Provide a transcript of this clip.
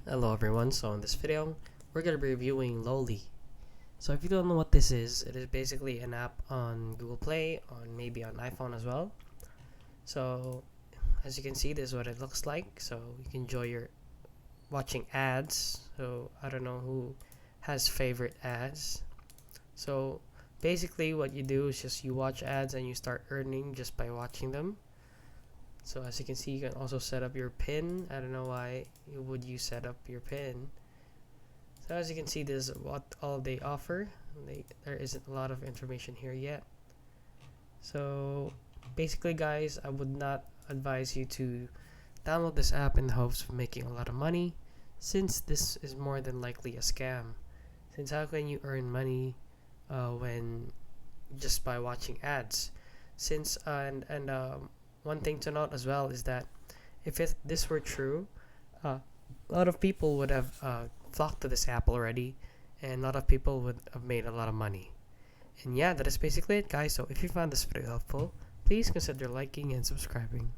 Hello everyone, so in this video, we're going to be reviewing Lohli. So if you don't know what this is, it is basically an app on Google Play, on maybe on iPhone as well. So as you can see, this is what it looks like. So you can enjoy your watching ads. So I don't know who has favorite ads. So basically what you do is just you watch ads and you start earning just by watching them. So as you can see, you can also set up your pin. I don't know why would you set up your pin. So as you can see, this is what all they offer. There isn't a lot of information here yet. So basically guys, I would not advise you to download this app in the hopes of making a lot of money, since this is more than likely a scam. Since how can you earn money when just by watching ads? Since one thing to note as well is that if this were true, a lot of people would have flocked to this app already, and a lot of people would have made a lot of money. And yeah, that is basically it, guys. So if you found this video helpful, please consider liking and subscribing.